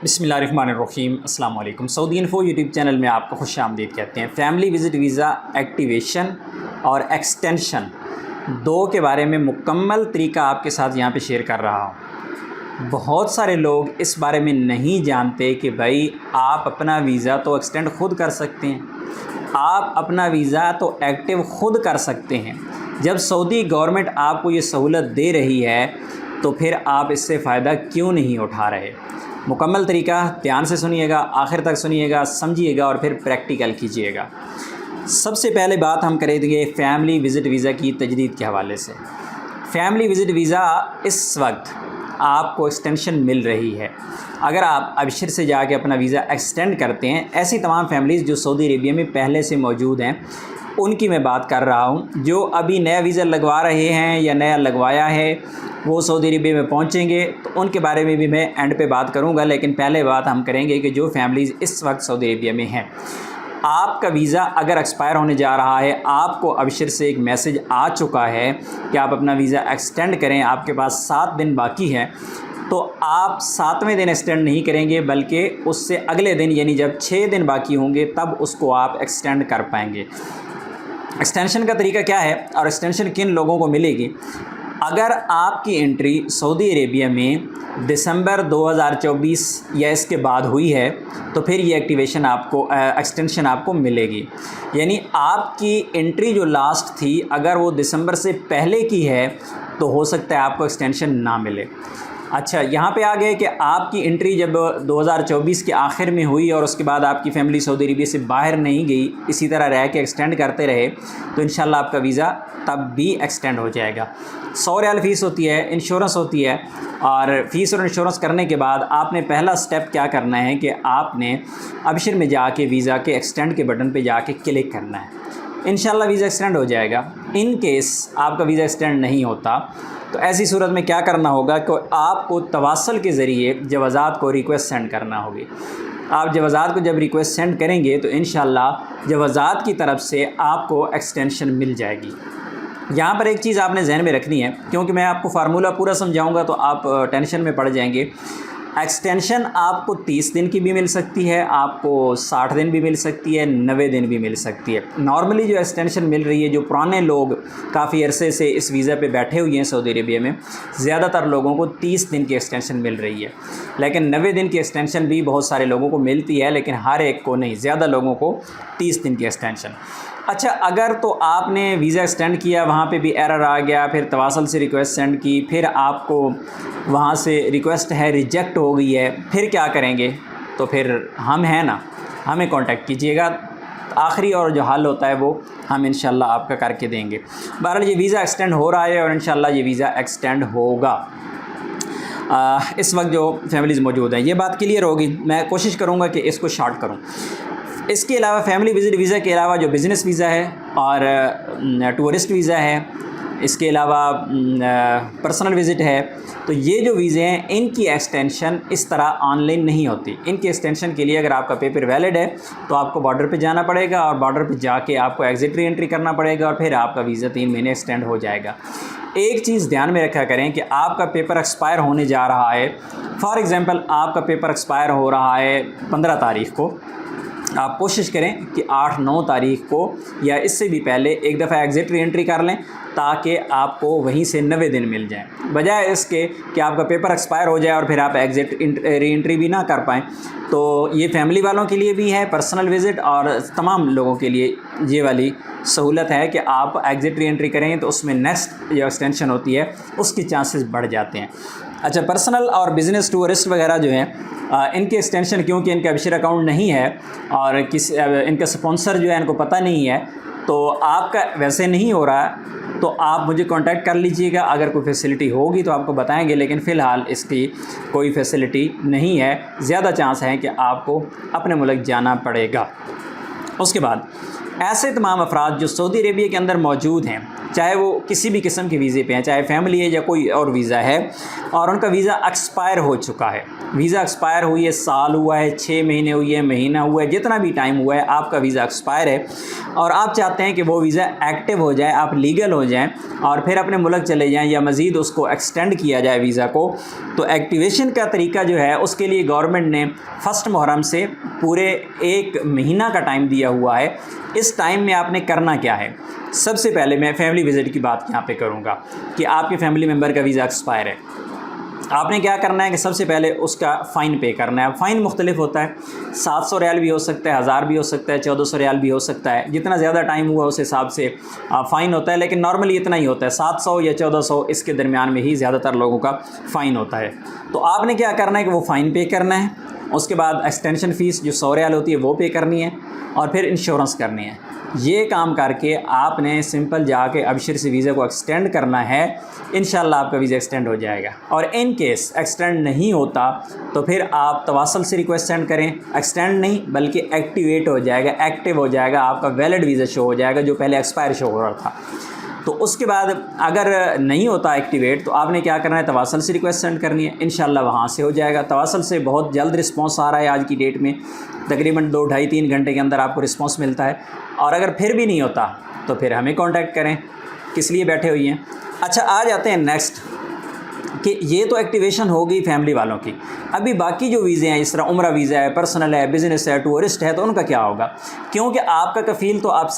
بسم اللہ الرحمن الرحیم۔ السلام علیکم۔ سعودی انفو یوٹیوب چینل میں آپ کو خوش آمدید کہتے ہیں۔ فیملی وزٹ ویزا ایکٹیویشن اور ایکسٹینشن دو کے بارے میں مکمل طریقہ آپ کے ساتھ یہاں پہ شیئر کر رہا ہوں۔ بہت سارے لوگ اس بارے میں نہیں جانتے کہ بھائی آپ اپنا ویزا تو ایکسٹینڈ خود کر سکتے ہیں، آپ اپنا ویزا تو ایکٹیو خود کر سکتے ہیں۔ جب سعودی گورنمنٹ آپ کو یہ سہولت دے رہی ہے تو پھر آپ اس سے فائدہ کیوں نہیں اٹھا رہے؟ مکمل طریقہ دھیان سے سنیے گا، آخر تک سنیے گا، سمجھیے گا اور پھر پریکٹیکل کیجیے گا۔ سب سے پہلے بات ہم کریں گے فیملی وزٹ ویزا کی تجدید کے حوالے سے۔ فیملی وزٹ ویزا اس وقت آپ کو ایکسٹینشن مل رہی ہے۔ اگر آپ ابشر سے جا کے اپنا ویزا ایکسٹینڈ کرتے ہیں، ایسی تمام فیملیز جو سعودی عربیہ میں پہلے سے موجود ہیں ان کی میں بات کر رہا ہوں۔ جو ابھی نیا ویزا لگوا رہے ہیں یا نیا لگوایا ہے وہ سعودی عربیہ میں پہنچیں گے تو ان کے بارے میں بھی میں اینڈ پہ بات کروں گا، لیکن پہلے بات ہم کریں گے کہ جو فیملیز اس وقت سعودی عربیہ میں ہیں، آپ کا ویزا اگر ایکسپائر ہونے جا رہا ہے، آپ کو ابشر سے ایک میسج آ چکا ہے کہ آپ اپنا ویزا ایکسٹینڈ کریں، آپ کے پاس 7 دن باقی ہے، تو آپ 7ویں دن ایکسٹینڈ نہیں کریں گے بلکہ اس سے اگلے دن یعنی جب 6 دن باقی ہوں گے تب اس کو آپ ایکسٹینڈ کر پائیں گے۔ ایکسٹینشن کا طریقہ کیا ہے اور ایکسٹینشن کن لوگوں کو ملے گی؟ اگر آپ کی انٹری سعودی عربیہ میں دسمبر 2024 یا اس کے بعد ہوئی ہے تو پھر یہ ایکسٹینشن آپ کو ملے گی۔ یعنی آپ کی انٹری جو لاسٹ تھی اگر وہ دسمبر سے پہلے کی ہے تو ہو سکتا ہے آپ کو ایکسٹینشن نہ ملے۔ اچھا، یہاں پہ آ گئے کہ آپ کی انٹری جب 2024 کے آخر میں ہوئی اور اس کے بعد آپ کی فیملی سعودی عربیہ سے باہر نہیں گئی، اسی طرح رہ کے ایکسٹینڈ کرتے رہے تو انشاءاللہ آپ کا ویزا تب بھی ایکسٹینڈ ہو جائے گا۔ 100 ریال فیس ہوتی ہے، انشورنس ہوتی ہے، اور فیس اور انشورنس کرنے کے بعد آپ نے پہلا سٹیپ کیا کرنا ہے کہ آپ نے ابشر میں جا کے ویزا کے ایکسٹینڈ کے بٹن پہ جا کے کلک کرنا ہے۔ انشاءاللہ ویزا ایکسٹینڈ ہو جائے گا۔ ان کیس آپ کا ویزا ایکسٹینڈ نہیں ہوتا تو ایسی صورت میں کیا کرنا ہوگا کہ آپ کو تواصل کے ذریعے جوازات کو ریکویسٹ سینڈ کرنا ہوگی۔ آپ جوازات کو جب ریکویسٹ سینڈ کریں گے تو انشاءاللہ جوازات کی طرف سے آپ کو ایکسٹینشن مل جائے گی۔ یہاں پر ایک چیز آپ نے ذہن میں رکھنی ہے، کیونکہ میں آپ کو فارمولہ پورا سمجھاؤں گا تو آپ ٹینشن میں پڑ جائیں گے۔ ایکسٹینشن آپ کو 30 دن کی بھی مل سکتی ہے، آپ کو 60 دن بھی مل سکتی ہے، 90 دن بھی مل سکتی ہے۔ نارملی جو ایکسٹینشن مل رہی ہے، جو پرانے لوگ کافی عرصے سے اس ویزا پہ بیٹھے ہوئے ہیں سعودی عربیہ میں، زیادہ تر لوگوں کو 30 دن کی ایکسٹینشن مل رہی ہے، لیکن 90 دن کی ایکسٹینشن بھی بہت سارے لوگوں کو ملتی ہے، لیکن ہر ایک کو نہیں، زیادہ لوگوں کو 30 دن کی ایکسٹینشن۔ اچھا، اگر تو آپ نے ویزا ایکسٹینڈ کیا، وہاں پہ بھی ایرر آ گیا، پھر تواصل سے ریکویسٹ سینڈ کی، پھر آپ کو وہاں سے ریکویسٹ ہے ریجیکٹ ہو گئی ہے، پھر کیا کریں گے؟ تو پھر ہم ہیں نا، ہمیں کانٹیکٹ کیجیے گا، آخری اور جو حل ہوتا ہے وہ ہم انشاءاللہ آپ کا کر کے دیں گے۔ بہرحال یہ ویزا ایکسٹینڈ ہو رہا ہے اور انشاءاللہ یہ ویزا ایکسٹینڈ ہوگا۔ اس وقت جو فیملیز موجود ہیں یہ بات کلیئر ہوگی، میں کوشش کروں گا کہ اس کو شارٹ کروں۔ اس کے علاوہ فیملی وزٹ ویزا کے علاوہ جو بزنس ویزا ہے اور ٹورسٹ ویزا ہے، اس کے علاوہ پرسنل وزٹ ہے، تو یہ جو ویزے ہیں ان کی ایکسٹینشن اس طرح آن لائن نہیں ہوتی۔ ان کی ایکسٹینشن کے لیے اگر آپ کا پیپر ویلڈ ہے تو آپ کو بارڈر پہ جانا پڑے گا، اور بارڈر پہ جا کے آپ کو ایگزٹ ری انٹری کرنا پڑے گا، اور پھر آپ کا ویزا 3 مہینے ایکسٹینڈ ہو جائے گا۔ ایک چیز دھیان میں رکھا کریں کہ آپ کا پیپر ایکسپائر ہونے جا رہا ہے، فار ایگزامپل آپ کا پیپر ایکسپائر ہو رہا ہے 15 تاریخ کو، آپ کوشش کریں کہ 8-9 تاریخ کو یا اس سے بھی پہلے ایک دفعہ ایگزٹ ری انٹری کر لیں تاکہ آپ کو وہیں سے 90 دن مل جائیں، بجائے اس کے کہ آپ کا پیپر ایکسپائر ہو جائے اور پھر آپ ایگزٹ ری انٹری بھی نہ کر پائیں۔ تو یہ فیملی والوں کے لیے بھی ہے، پرسنل وزٹ، اور تمام لوگوں کے لیے یہ والی سہولت ہے کہ آپ ایگزٹ ری انٹری کریں تو اس میں نیکسٹ جو ایکسٹینشن ہوتی ہے اس کے چانسز بڑھ جاتے ہیں۔ اچھا، پرسنل اور بزنس ٹورسٹ وغیرہ جو ہیں ان کی ایکسٹینشن، کیونکہ ان کا ابشر اکاؤنٹ نہیں ہے اور ان کا سپانسر جو ہے ان کو پتہ نہیں ہے، تو آپ کا ویسے نہیں ہو رہا تو آپ مجھے کانٹیکٹ کر لیجئے گا، اگر کوئی فیسلٹی ہوگی تو آپ کو بتائیں گے، لیکن فی الحال اس کی کوئی فیسلٹی نہیں ہے، زیادہ چانس ہے کہ آپ کو اپنے ملک جانا پڑے گا۔ اس کے بعد ایسے تمام افراد جو سعودی عربیہ کے اندر موجود ہیں، چاہے وہ کسی بھی قسم کے ویزے پہ ہیں، چاہے فیملی ہے یا کوئی اور ویزا ہے، اور ان کا ویزا ایکسپائر ہو چکا ہے، ویزا ایکسپائر ہوئی ہے، سال ہوا ہے، 6 مہینے ہوئی ہے، مہینہ ہوا ہے، جتنا بھی ٹائم ہوا ہے آپ کا ویزا ایکسپائر ہے، اور آپ چاہتے ہیں کہ وہ ویزا ایکٹیو ہو جائے، آپ لیگل ہو جائیں اور پھر اپنے ملک چلے جائیں یا مزید اس کو ایکسٹینڈ کیا جائے ویزا کو، تو ایکٹیویشن کا طریقہ جو ہے اس کے لیے گورنمنٹ نے 1 محرم سے پورے 1 مہینہ کا ٹائم دیا ہوا ہے۔ اس ٹائم میں آپ نے کرنا کیا ہے؟ سب سے پہلے میں فیملی وزٹ کی بات یہاں پہ کروں گا کہ آپ کے فیملی ممبر کا ویزا ایکسپائر ہے، آپ نے کیا کرنا ہے کہ سب سے پہلے اس کا فائن پے کرنا ہے۔ فائن مختلف ہوتا ہے، 700 ریال بھی ہو سکتا ہے، 1000 بھی ہو سکتا ہے، 1400 ریال بھی ہو سکتا ہے، جتنا زیادہ ٹائم ہوا اس حساب سے فائن ہوتا ہے، لیکن نارملی اتنا ہی ہوتا ہے، 700 یا 1400 اس کے درمیان میں ہی زیادہ تر لوگوں کا فائن ہوتا ہے۔ تو آپ نے کیا کرنا ہے کہ وہ فائن پے کرنا ہے، اس کے بعد ایکسٹینشن فیس جو 100 ریال ہوتی ہے وہ پے کرنی ہے، اور پھر انشورنس کرنی ہے۔ یہ کام کر کے آپ نے سمپل جا کے ابشر سے ویزا کو ایکسٹینڈ کرنا ہے، انشاءاللہ آپ کا ویزا ایکسٹینڈ ہو جائے گا۔ اور ان کیس ایکسٹینڈ نہیں ہوتا تو پھر آپ تواصل سے ریکویسٹ سینڈ کریں، ایکسٹینڈ نہیں بلکہ ایکٹیویٹ ہو جائے گا، ایکٹیو ہو جائے گا، آپ کا ویلڈ ویزا شو ہو جائے گا جو پہلے ایکسپائر شو ہو رہا تھا۔ تو اس کے بعد اگر نہیں ہوتا ایکٹیویٹ تو آپ نے کیا کرنا ہے، تواصل سے ریکویسٹ سینڈ کرنی ہے، انشاءاللہ وہاں سے ہو جائے گا۔ تواصل سے بہت جلد رسپانس آ رہا ہے آج کی ڈیٹ میں، تقریباً 2 ڈھائی 3 گھنٹے کے اندر آپ کو رسپانس ملتا ہے، اور اگر پھر بھی نہیں ہوتا تو پھر ہمیں کانٹیکٹ کریں، کس لیے بیٹھے ہوئی ہیں۔ اچھا آ جاتے ہیں نیکسٹ کہ یہ تو ایکٹیویشن ہو گئی فیملی والوں کی، ابھی باقی جو ویزے ہیں، اس طرح عمرہ ویزا ہے، پرسنل ہے، بزنس ہے، ٹورسٹ ہے، تو ان کا کیا ہوگا؟ کیونکہ آپ کا کفیل تو آپ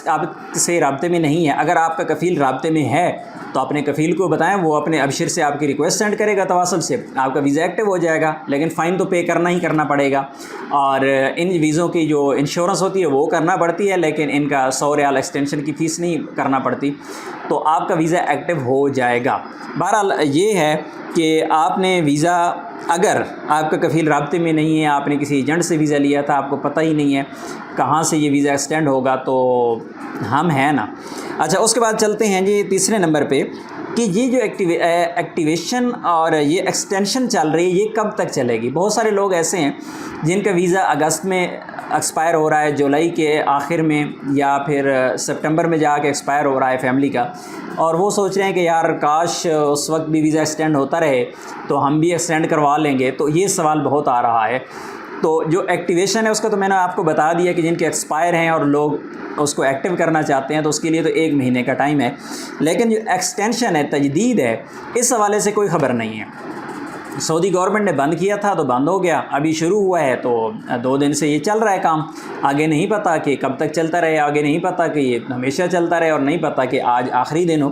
سے رابطے میں نہیں ہے۔ اگر آپ کا کفیل رابطے میں ہے تو اپنے کفیل کو بتائیں، وہ اپنے ابشر سے آپ کی ریکویسٹ سینڈ کرے گا تواصل سے، آپ کا ویزا ایکٹیو ہو جائے گا، لیکن فائن تو پے کرنا ہی کرنا پڑے گا۔ اور ان ویزوں کی جو انشورنس ہوتی ہے وہ کرنا پڑتی ہے، لیکن ان کا 100 ریال ایکسٹینشن کی فیس نہیں کرنا پڑتی، تو آپ کا ویزا ایکٹیو ہو جائے گا۔ بہرحال یہ ہے کہ آپ نے ویزا، اگر آپ کا کفیل رابطے میں نہیں ہے، آپ نے کسی ایجنٹ سے ویزا لیا تھا، آپ کو پتہ ہی نہیں ہے کہاں سے یہ ویزا ایکسٹینڈ ہوگا، تو ہم ہیں نا۔ اچھا اس کے بعد چلتے ہیں جی تیسرے نمبر پہ کہ یہ جو ایکٹیویشن اور یہ ایکسٹینشن چل رہی ہے یہ کب تک چلے گی؟ بہت سارے لوگ ایسے ہیں جن کا ویزا اگست میں ایکسپائر ہو رہا ہے، جولائی کے آخر میں یا پھر سپٹمبر میں جا کے ایکسپائر ہو رہا ہے فیملی کا، اور وہ سوچ رہے ہیں کہ یار کاش اس وقت بھی ویزا ایکسٹینڈ ہوتا رہے تو ہم بھی ایکسٹینڈ کروا لیں گے۔ تو یہ سوال بہت آ رہا ہے۔ تو جو ایکٹیویشن ہے اس کا تو میں نے آپ کو بتا دیا کہ جن کے ایکسپائر ہیں اور لوگ اس کو ایکٹیو کرنا چاہتے ہیں تو اس کے لیے تو 1 مہینے کا ٹائم ہے، لیکن جو ایکسٹینشن ہے، تجدید ہے، اس حوالے سے کوئی خبر نہیں ہے۔ سعودی گورنمنٹ نے بند کیا تھا تو بند ہو گیا، ابھی شروع ہوا ہے تو 2 دن سے یہ چل رہا ہے کام، آگے نہیں پتہ کہ کب تک چلتا رہے، آگے نہیں پتہ کہ یہ ہمیشہ چلتا رہے، اور نہیں پتہ کہ آج آخری دن ہو،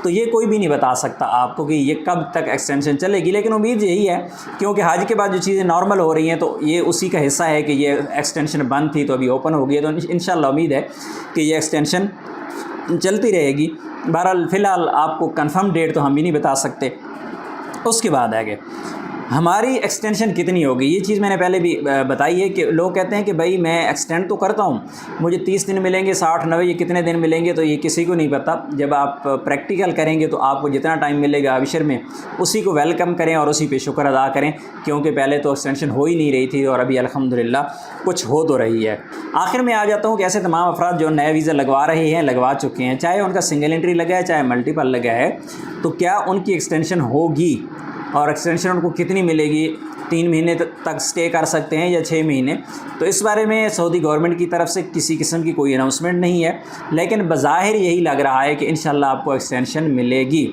تو یہ کوئی بھی نہیں بتا سکتا آپ کو کہ یہ کب تک ایکسٹینشن چلے گی۔ لیکن امید یہی ہے کیونکہ حج کے بعد جو چیزیں نارمل ہو رہی ہیں تو یہ اسی کا حصہ ہے کہ یہ ایکسٹینشن بند تھی تو ابھی اوپن ہو گئی ہے، تو انشاءاللہ امید ہے کہ یہ ایکسٹینشن چلتی رہے گی۔ بہرحال فی الحال آپ کو کنفرم ڈیٹ تو ہم بھی نہیں بتا سکتے۔ اس کے بعد آگے ہماری ایکسٹینشن کتنی ہوگی، یہ چیز میں نے پہلے بھی بتائی ہے کہ لوگ کہتے ہیں کہ بھائی میں ایکسٹینڈ تو کرتا ہوں، مجھے 30 دن ملیں گے، 60 90 یہ کتنے دن ملیں گے، تو یہ کسی کو نہیں پتہ۔ جب آپ پریکٹیکل کریں گے تو آپ کو جتنا ٹائم ملے گا ابشر میں اسی کو ویلکم کریں اور اسی پہ شکر ادا کریں، کیونکہ پہلے تو ایکسٹینشن ہو ہی نہیں رہی تھی اور ابھی الحمدللہ کچھ ہو تو رہی ہے۔ آخر میں آ جاتا ہوں کہ ایسے تمام افراد جو نئے ویزا لگوا رہے ہیں، لگوا چکے ہیں، چاہے ان کا سنگل انٹری لگا ہے چاہے ملٹیپل لگا ہے، تو کیا ان کی ایکسٹینشن ہوگی اور ایکسٹینشن ان کو کتنی ملے گی؟ 3 مہینے تک سٹے کر سکتے ہیں یا 6 مہینے؟ تو اس بارے میں سعودی گورنمنٹ کی طرف سے کسی قسم کی کوئی اناؤنسمنٹ نہیں ہے، لیکن بظاہر یہی لگ رہا ہے کہ انشاءاللہ آپ کو ایکسٹینشن ملے گی۔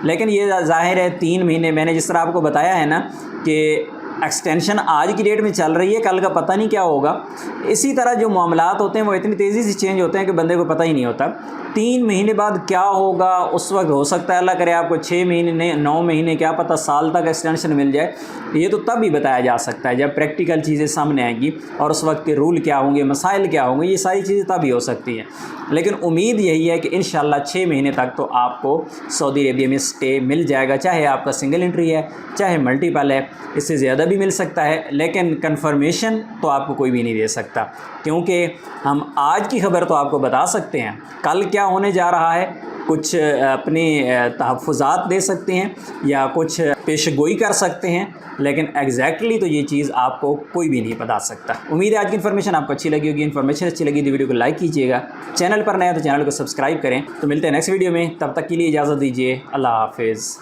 لیکن یہ ظاہر ہے 3 مہینے، میں نے جس طرح آپ کو بتایا ہے نا کہ ایکسٹینشن آج کی ڈیٹ میں چل رہی ہے، کل کا پتہ نہیں کیا ہوگا، اسی طرح جو معاملات ہوتے ہیں وہ اتنی تیزی سے چینج ہوتے ہیں کہ بندے کو پتہ ہی نہیں ہوتا 3 مہینے بعد کیا ہوگا۔ اس وقت ہو سکتا ہے اللہ کرے آپ کو 6 مہینے 9 مہینے کیا پتہ سال تک ایکسٹینشن مل جائے، یہ تو تب ہی بتایا جا سکتا ہے جب پریکٹیکل چیزیں سامنے آئیں گی اور اس وقت کے رول کیا ہوں گے، مسائل کیا ہوں گے، یہ ساری چیزیں تب ہی ہو سکتی ہیں۔ لیکن امید یہی ہے کہ انشاءاللہ 6 مہینے تک تو آپ کو سعودی عربیہ میں سٹے مل جائے گا، چاہے آپ کا سنگل انٹری ہے چاہے ملٹیپل ہے، اس سے زیادہ بھی مل سکتا ہے، لیکن کنفرمیشن تو آپ کو کوئی بھی نہیں دے سکتا، کیونکہ ہم آج کی خبر تو آپ کو بتا سکتے ہیں، کل کیا ہونے جا رہا ہے کچھ اپنی تحفظات دے سکتے ہیں یا کچھ پیش گوئی کر سکتے ہیں، لیکن ایگزیکٹلی تو یہ چیز آپ کو کوئی بھی نہیں بتا سکتا۔ امید ہے آج کی انفارمیشن آپ کو اچھی لگی ہوگی۔ انفارمیشن اچھی لگی تو ویڈیو کو لائک کیجیے گا، چینل پر نیا تو چینل کو سبسکرائب کریں۔ تو ملتے ہیں نیکسٹ ویڈیو میں، تب تک کے لیے اجازت دیجیے، اللہ حافظ۔